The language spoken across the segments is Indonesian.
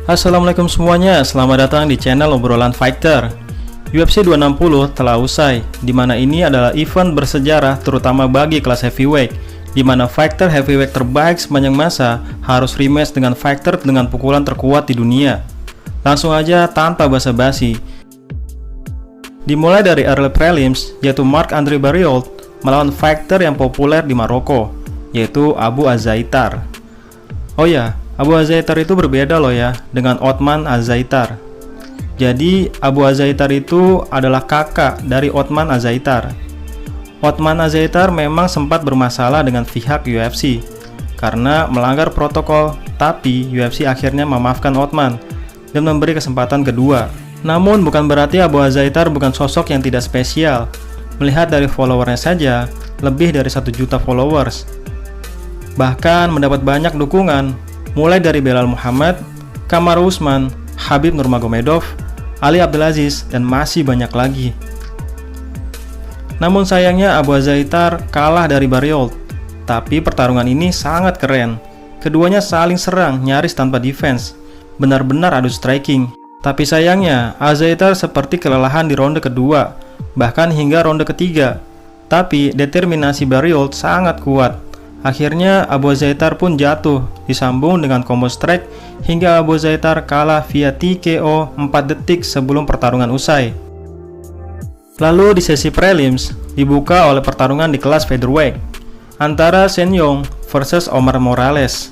Assalamualaikum semuanya, selamat datang di channel obrolan fighter. UFC 260 telah usai, di mana ini adalah event bersejarah terutama bagi kelas heavyweight, di mana fighter heavyweight terbaik sepanjang masa harus rematch dengan fighter dengan pukulan terkuat di dunia. Langsung aja tanpa basa-basi. Dimulai dari early prelims, yaitu Marc-André Barriault melawan fighter yang populer di Maroko, yaitu Abu Azaitar. Oh ya, Abu Azaitar itu berbeda loh ya dengan Othman Azaitar. Jadi Abu Azaitar itu adalah kakak dari Othman Azaitar. Othman Azaitar memang sempat bermasalah dengan pihak UFC karena melanggar protokol, tapi UFC akhirnya memaafkan Othman dan memberi kesempatan kedua. Namun bukan berarti Abu Azaitar bukan sosok yang tidak spesial. Melihat dari followernya saja, lebih dari 1 juta followers. Bahkan mendapat banyak dukungan, mulai dari Belal Muhammad, Kamaru Usman, Khabib Nurmagomedov, Ali Abdelaziz, dan masih banyak lagi. Namun sayangnya Abu Azaitar kalah dari Barriault. Tapi pertarungan ini sangat keren. Keduanya saling serang nyaris tanpa defense. Benar-benar adu striking. Tapi sayangnya Azaitar seperti kelelahan di ronde kedua, bahkan hingga ronde ketiga. Tapi determinasi Barriault sangat kuat. Akhirnya Abu Azaitar pun jatuh, disambung dengan combo strike hingga Abu Azaitar kalah via TKO 4 detik sebelum pertarungan usai. Lalu di sesi prelims dibuka oleh pertarungan di kelas featherweight antara Shen Yong versus Omar Morales.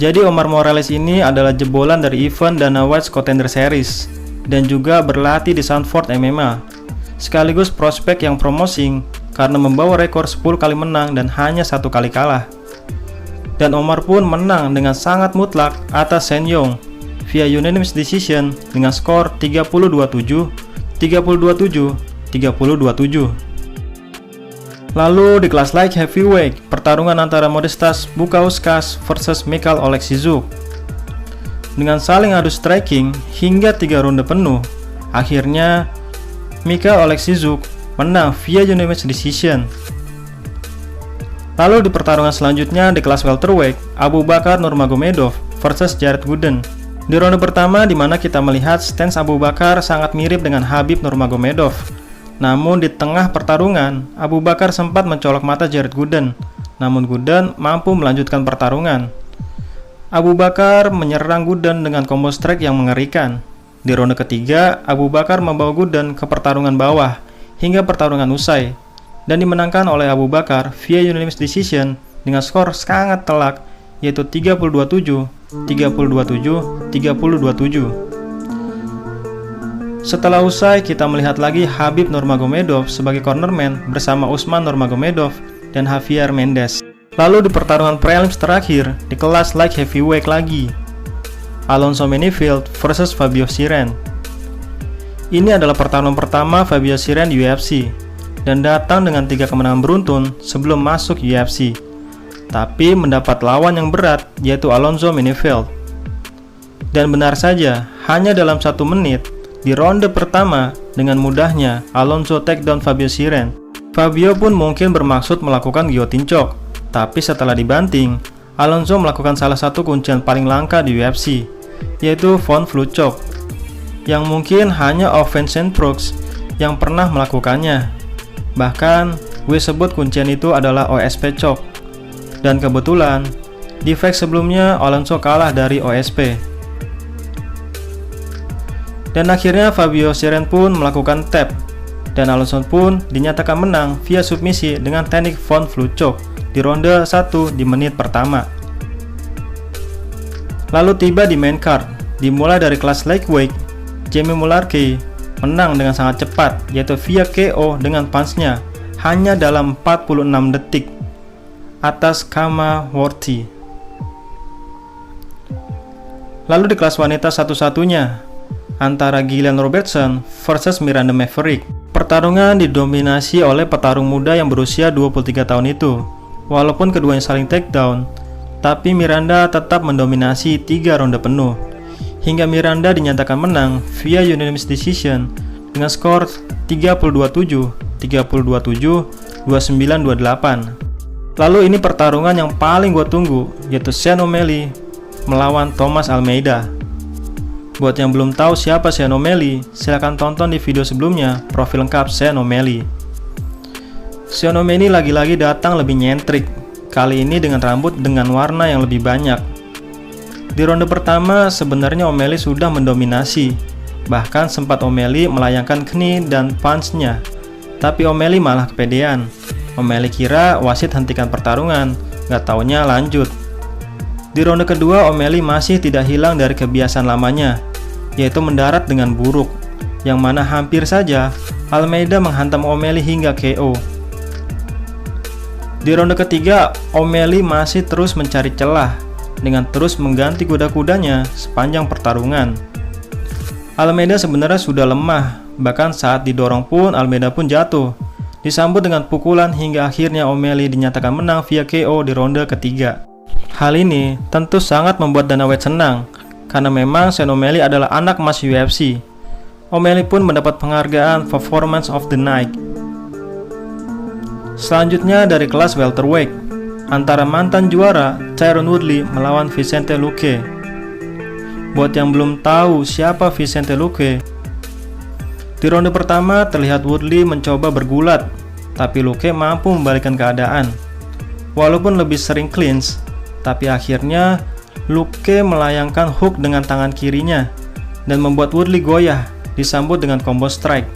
Jadi Omar Morales ini adalah jebolan dari event Dana White Contender Series dan juga berlatih di Sanford MMA, sekaligus prospek yang promising karena membawa rekor 10 kali menang dan hanya 1 kali kalah. Dan Omar pun menang dengan sangat mutlak atas Shen Yong via unanimous decision dengan skor 30-27, 30-27, 30-27. Lalu di kelas light heavyweight, pertarungan antara Modestas Bukauskas versus Mikhail Oleksiejczuk. Dengan saling adu striking hingga 3 ronde penuh, akhirnya Mikhail Oleksiejczuk menang via unanimous decision. Lalu di pertarungan selanjutnya di kelas welterweight, Abu Bakar Nurmagomedov versus Jared Gooden. Di ronde pertama di mana kita melihat stance Abu Bakar sangat mirip dengan Khabib Nurmagomedov. Namun di tengah pertarungan, Abu Bakar sempat mencolok mata Jared Gooden. Namun Gooden mampu melanjutkan pertarungan. Abu Bakar menyerang Gooden dengan combo strike yang mengerikan. Di ronde ketiga, Abu Bakar membawa Gooden ke pertarungan bawah hingga pertarungan usai dan dimenangkan oleh Abu Bakar via unanimous decision dengan skor sangat telak, yaitu 30-27, 30-27, 30-27. Setelah usai, kita melihat lagi Khabib Nurmagomedov sebagai cornerman bersama Usman Nurmagomedov dan Javier Mendez. Lalu di pertarungan prelims terakhir di kelas light heavyweight lagi, Alonzo Menifield versus Fabio Siren. Ini adalah pertarungan pertama Fabio Siren di UFC dan datang dengan 3 kemenangan beruntun sebelum masuk UFC. Tapi mendapat lawan yang berat, yaitu Alonzo Menifield. Dan benar saja, hanya dalam 1 menit di ronde pertama dengan mudahnya Alonzo takedown Fabio Siren. Fabio pun mungkin bermaksud melakukan guillotine choke, tapi setelah dibanting, Alonzo melakukan salah satu kuncian paling langka di UFC, yaitu Von Flue choke, yang mungkin hanya Vincent Brooks yang pernah melakukannya. Bahkan, gue sebut kuncian itu adalah OSP choke. Dan kebetulan, di fight sebelumnya Alonzo kalah dari OSP. Dan akhirnya Fabio Siren pun melakukan tap, dan Alonzo pun dinyatakan menang via submisi dengan teknik Von Flue choke di ronde 1 di menit pertama. Lalu tiba di main card, dimulai dari kelas lightweight. Jamie Mullarkey menang dengan sangat cepat, yaitu via KO dengan punch-nya hanya dalam 46 detik atas Khama Worthy. Lalu di kelas wanita satu-satunya antara Gillian Robertson versus Miranda Maverick. Pertarungan didominasi oleh petarung muda yang berusia 23 tahun itu. Walaupun keduanya saling takedown, tapi Miranda tetap mendominasi 3 ronde penuh. Hingga Miranda dinyatakan menang via unanimous decision dengan skor 30-27, 30-27, 29-28. Lalu ini pertarungan yang paling gue tunggu, yaitu Sean O'Malley melawan Thomas Almeida. Buat yang belum tahu siapa Sean O'Malley, silahkan tonton di video sebelumnya profil lengkap Sean O'Malley. Sean O'Malley lagi-lagi datang lebih nyentrik, kali ini dengan rambut dengan warna yang lebih banyak. Di ronde pertama sebenarnya O'Malley sudah mendominasi, bahkan sempat O'Malley melayangkan knie dan punch-nya, tapi O'Malley malah kepedean. O'Malley kira wasit hentikan pertarungan, gak taunya lanjut. Di ronde kedua, O'Malley masih tidak hilang dari kebiasaan lamanya, yaitu mendarat dengan buruk, yang mana hampir saja Almeida menghantam O'Malley hingga KO. Di ronde ketiga, O'Malley masih terus mencari celah dengan terus mengganti kuda-kudanya sepanjang pertarungan. Almeida sebenarnya sudah lemah, bahkan saat didorong pun Almeida pun jatuh, disambut dengan pukulan hingga akhirnya O'Malley dinyatakan menang via KO di ronde ketiga. Hal ini tentu sangat membuat Dana White senang, karena memang Sean O'Malley adalah anak emas UFC. O'Malley pun mendapat penghargaan Performance of the Night. Selanjutnya dari kelas welterweight, antara mantan juara Tyron Woodley melawan Vicente Luque. Buat yang belum tahu siapa Vicente Luque, di ronde pertama terlihat Woodley mencoba bergulat, tapi Luque mampu membalikkan keadaan. Walaupun lebih sering clinch, tapi akhirnya Luque melayangkan hook dengan tangan kirinya dan membuat Woodley goyah, disambut dengan combo strike.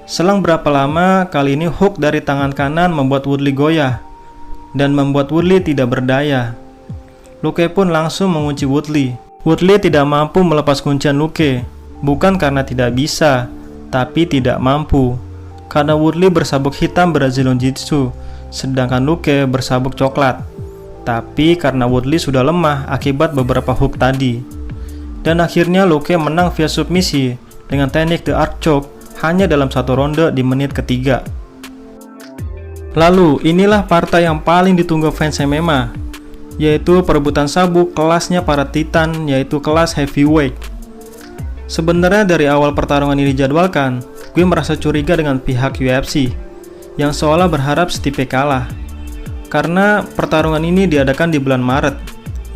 Selang berapa lama, kali ini hook dari tangan kanan membuat Woodley goyah dan membuat Woodley tidak berdaya. Luque pun langsung mengunci Woodley. Woodley tidak mampu melepas kuncian Luque, bukan karena tidak bisa, tapi tidak mampu. Karena Woodley bersabuk hitam Brazilian Jiu-Jitsu, sedangkan Luque bersabuk coklat. Tapi karena Woodley sudah lemah akibat beberapa hook tadi. Dan akhirnya Luque menang via submisi dengan teknik The Arc Choke hanya dalam satu ronde di menit ketiga. Lalu inilah partai yang paling ditunggu fans MMA, yaitu perebutan sabuk kelasnya para titan, yaitu kelas heavyweight. Sebenarnya dari awal pertarungan ini dijadwalkan, gue merasa curiga dengan pihak UFC yang seolah berharap Stipe kalah. Karena pertarungan ini diadakan di bulan Maret,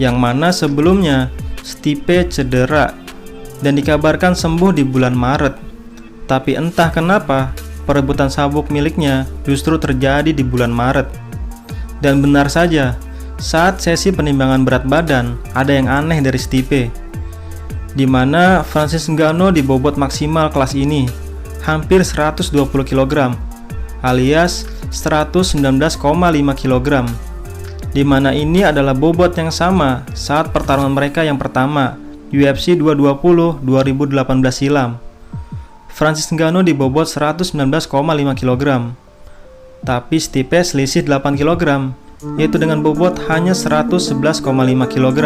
yang mana sebelumnya Stipe cedera dan dikabarkan sembuh di bulan Maret. Tapi entah kenapa perebutan sabuk miliknya justru terjadi di bulan Maret. Dan benar saja, saat sesi penimbangan berat badan ada yang aneh dari Stipe, di mana Francis Ngannou di bobot maksimal kelas ini hampir 120 kg alias 119,5 kg, di mana ini adalah bobot yang sama saat pertarungan mereka yang pertama UFC 220 2018 silam. Francis Ngannou di bobot 119,5 kg, tapi Stipe selisih 8 kg, yaitu dengan bobot hanya 111,5 kg.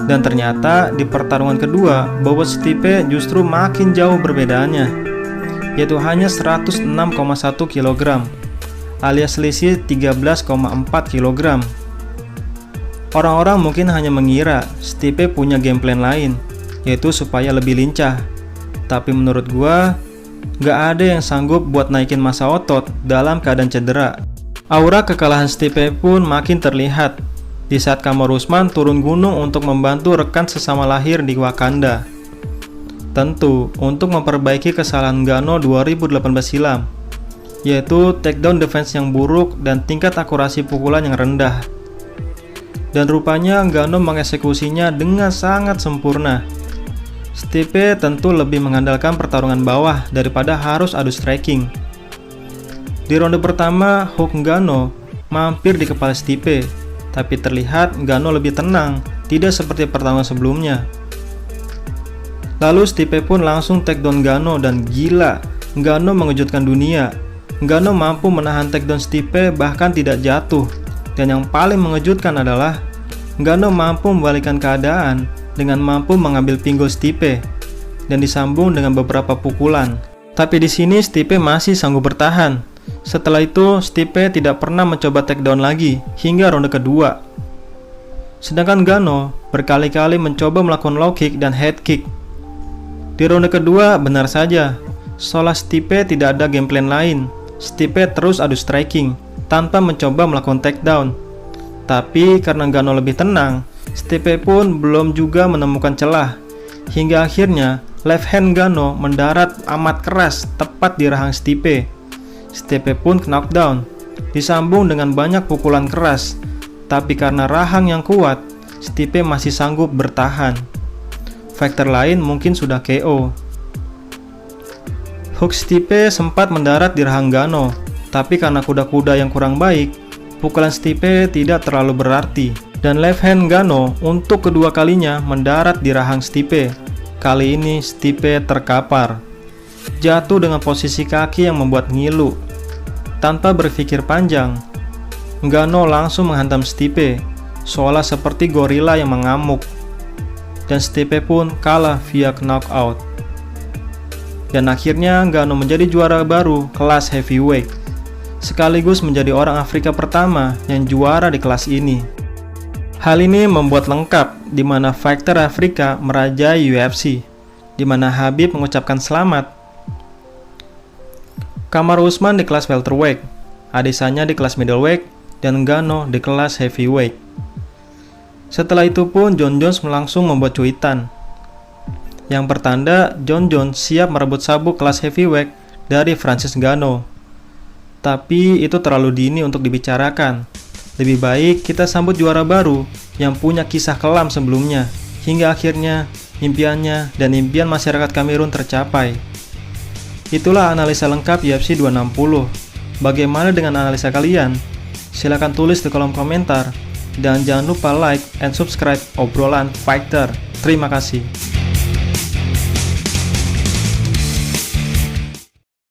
Dan ternyata di pertarungan kedua, bobot Stipe justru makin jauh perbedaannya, yaitu hanya 106,1 kg, alias selisih 13,4 kg. Orang-orang mungkin hanya mengira Stipe punya game plan lain, yaitu supaya lebih lincah. Tapi menurut gua, gak ada yang sanggup buat naikin massa otot dalam keadaan cedera. Aura kekalahan Stipe pun makin terlihat di saat Kamaru Usman turun gunung untuk membantu rekan sesama lahir di Wakanda. Tentu untuk memperbaiki kesalahan Ngannou 2018 silam, yaitu takedown defense yang buruk dan tingkat akurasi pukulan yang rendah. Dan rupanya Ngannou mengeksekusinya dengan sangat sempurna. Stipe tentu lebih mengandalkan pertarungan bawah daripada harus adu striking. Di ronde pertama, hook Ngannou mampir di kepala Stipe, tapi terlihat Ngannou lebih tenang, tidak seperti pertarungan sebelumnya. Lalu Stipe pun langsung takedown Ngannou dan gila, Ngannou mengejutkan dunia. Ngannou mampu menahan takedown Stipe bahkan tidak jatuh. Dan yang paling mengejutkan adalah Ngannou mampu membalikkan keadaan dengan mampu mengambil pinggul Stipe dan disambung dengan beberapa pukulan. Tapi di sini Stipe masih sanggup bertahan. Setelah itu Stipe tidak pernah mencoba takedown lagi hingga ronde kedua. Sedangkan Ngannou berkali-kali mencoba melakukan low kick dan head kick. Di ronde kedua benar saja, seolah Stipe tidak ada game plan lain. Stipe terus adu striking tanpa mencoba melakukan takedown. Tapi karena Ngannou lebih tenang, Stipe pun belum juga menemukan celah, hingga akhirnya left hand Ngannou mendarat amat keras tepat di rahang Stipe. Stipe pun knockdown, disambung dengan banyak pukulan keras, tapi karena rahang yang kuat, Stipe masih sanggup bertahan. Fighter lain mungkin sudah KO. Hook Stipe sempat mendarat di rahang Ngannou, tapi karena kuda-kuda yang kurang baik, pukulan Stipe tidak terlalu berarti. Dan left hand Ngannou untuk kedua kalinya mendarat di rahang Stipe. Kali ini Stipe terkapar, jatuh dengan posisi kaki yang membuat ngilu. Tanpa berpikir panjang, Ngannou langsung menghantam Stipe, seolah seperti gorila yang mengamuk. Dan Stipe pun kalah via knockout. Dan akhirnya Ngannou menjadi juara baru kelas heavyweight, sekaligus menjadi orang Afrika pertama yang juara di kelas ini. Hal ini membuat lengkap di mana fighter Afrika merajai UFC, di mana Khabib mengucapkan selamat. Kamaru Usman di kelas welterweight, Adesanya di kelas middleweight, dan Ngannou di kelas heavyweight. Setelah itu pun Jon Jones langsung membuat cuitan yang pertanda Jon Jones siap merebut sabuk kelas heavyweight dari Francis Ngannou. Tapi itu terlalu dini untuk dibicarakan. Lebih baik kita sambut juara baru yang punya kisah kelam sebelumnya, hingga akhirnya impiannya dan impian masyarakat Kamerun tercapai. Itulah analisa lengkap UFC 260. Bagaimana dengan analisa kalian? Silahkan tulis di kolom komentar. Dan jangan lupa like and subscribe obrolan fighter. Terima kasih.